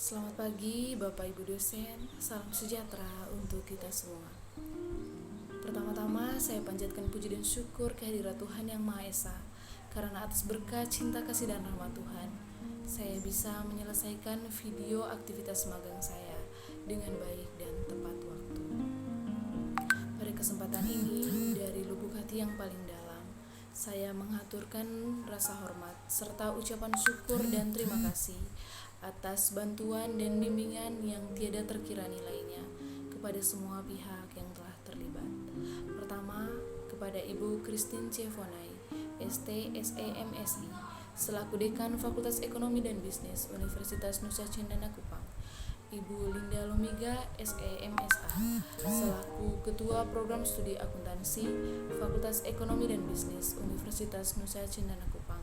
Selamat pagi Bapak Ibu dosen, salam sejahtera untuk kita semua. Pertama-tama saya panjatkan puji dan syukur kehadirat Tuhan Yang Maha Esa, karena atas berkat cinta kasih dan rahmat Tuhan, saya bisa menyelesaikan video aktivitas magang saya dengan baik dan tepat waktu. Pada kesempatan ini, dari lubuk hati yang paling dalam, saya mengaturkan rasa hormat serta ucapan syukur dan terima kasih atas bantuan dan bimbingan yang tiada terkira nilainya kepada semua pihak yang telah terlibat. Pertama, kepada Ibu Christine C. Fonai, ST, SEMSI, selaku Dekan Fakultas Ekonomi dan Bisnis Universitas Nusa Cendana Kupang. Ibu Linda Lumiga, SEMSA, selaku Ketua Program Studi Akuntansi Fakultas Ekonomi dan Bisnis Universitas Nusa Cendana Kupang,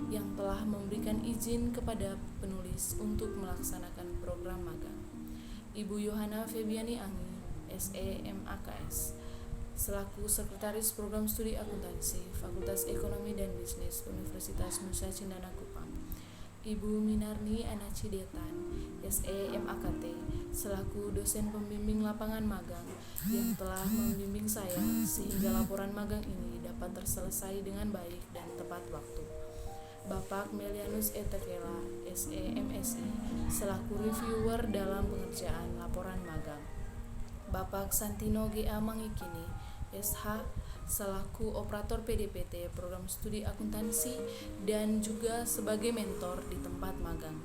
yang telah memberikan izin kepada penulis untuk melaksanakan program magang. Ibu Yohana Febiani Anggi, SEMAKS, selaku Sekretaris Program Studi Akuntansi Fakultas Ekonomi dan Bisnis Universitas Nusa Cendana Kupang. Ibu Minarni Anacidetan, SEMAKT, selaku dosen pembimbing lapangan magang yang telah membimbing saya sehingga laporan magang ini dapat terselesai dengan baik dan tepat waktu. Bapak Melianus Etekela, SEMSI, selaku reviewer dalam pengerjaan laporan magang. Bapak Santino G.A. Mangikini, SH, selaku operator PDPT Program Studi Akuntansi dan juga sebagai mentor di tempat magang.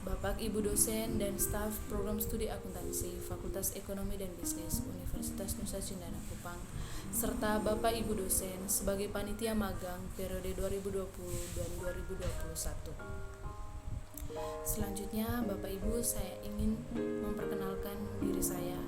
Bapak Ibu dosen dan staf Program Studi Akuntansi Fakultas Ekonomi dan Bisnis Universitas Nusa Cendana Kupang, serta Bapak Ibu dosen sebagai panitia magang periode 2020 dan 2021. Selanjutnya, Bapak Ibu, saya ingin memperkenalkan diri saya.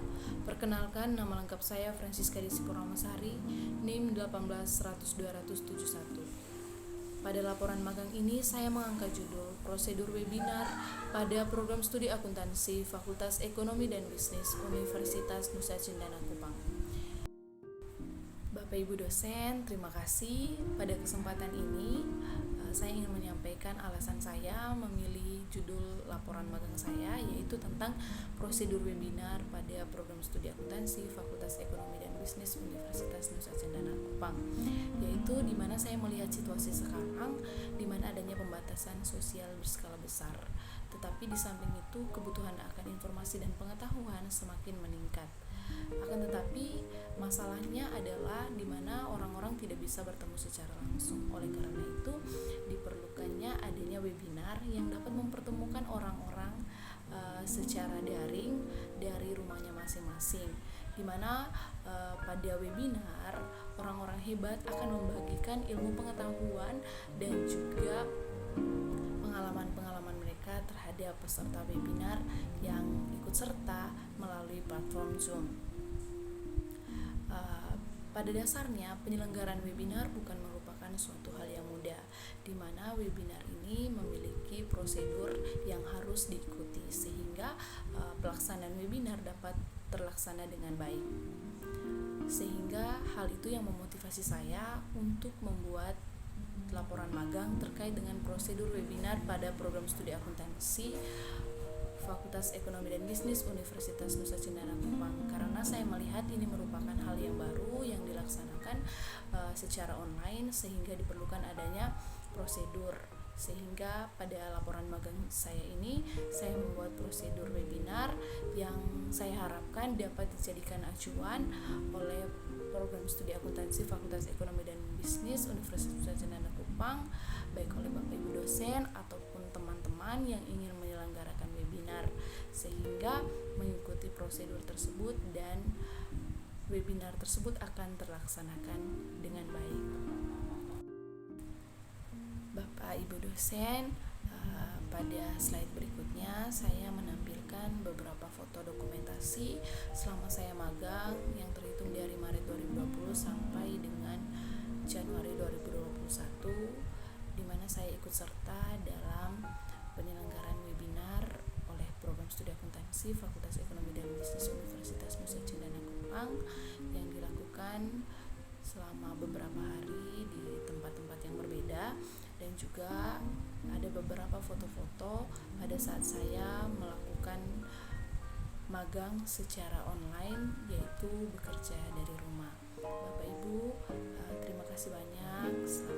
Perkenalkan, nama lengkap saya Francisca Desi Purnamasari, NIM 1810271. Pada laporan magang ini, saya mengangkat judul Prosedur Webinar pada Program Studi Akuntansi Fakultas Ekonomi dan Bisnis Universitas Nusa Cendana Kupang. Bapak Ibu dosen, terima kasih. Pada kesempatan ini, saya ingin menyampaikan alasan saya memilih judul laporan magang saya, yaitu tentang prosedur webinar pada Program Studi Akuntansi Fakultas Ekonomi dan Bisnis Universitas Nusa Cendana Kupang, yaitu di mana saya melihat situasi sekarang di mana adanya pembatasan sosial berskala besar, tetapi di samping itu kebutuhan akan informasi dan pengetahuan semakin meningkat. Akan tetapi masalahnya adalah di mana orang-orang tidak bisa bertemu secara langsung. Oleh karena itu diperlukannya adanya webinar yang dapat mempertemukan orang-orang secara daring dari rumahnya masing-masing, di mana pada webinar orang-orang hebat akan membagikan ilmu pengetahuan dan juga pengalaman-pengalaman mereka terhadap peserta webinar yang ikut serta melalui platform Zoom. Pada dasarnya, penyelenggaraan webinar bukan merupakan suatu hal yang mudah, di mana webinar ini memiliki prosedur yang harus diikuti sehingga pelaksanaan webinar dapat terlaksana dengan baik. Sehingga hal itu yang memotivasi saya untuk membuat laporan magang terkait dengan prosedur webinar pada Program Studi Akuntansi Fakultas Ekonomi dan Bisnis Universitas Nusa Cendana Kupang, karena saya melihat ini merupakan hal yang baru yang dilaksanakan secara online, sehingga diperlukan adanya prosedur. Sehingga pada laporan magang saya ini, saya membuat prosedur webinar yang saya harapkan dapat dijadikan acuan oleh Program Studi Akuntansi Fakultas Ekonomi dan Bisnis Universitas Nusa Cendana Kupang, baik oleh Bapak Ibu dosen ataupun teman-teman yang ingin menyelenggarakan webinar, sehingga mengikuti prosedur tersebut dan webinar tersebut akan terlaksanakan dengan baik. Bapak Ibu dosen, pada slide berikutnya saya menampilkan beberapa foto dokumentasi selama saya magang yang terhitung dari Maret 2020 sampai dengan Januari 2021, di mana saya ikut serta dalam penyelenggaraan webinar oleh Program Studi Akuntansi Fakultas Ekonomi dan Bisnis Universitas Nusa Cendana Kupang yang dilakukan selama beberapa hari di tempat-tempat yang berbeda, dan juga ada beberapa foto-foto pada saat saya melakukan magang secara online, yaitu bekerja dari rumah. Bapak Ibu, terima kasih banyak. Selamat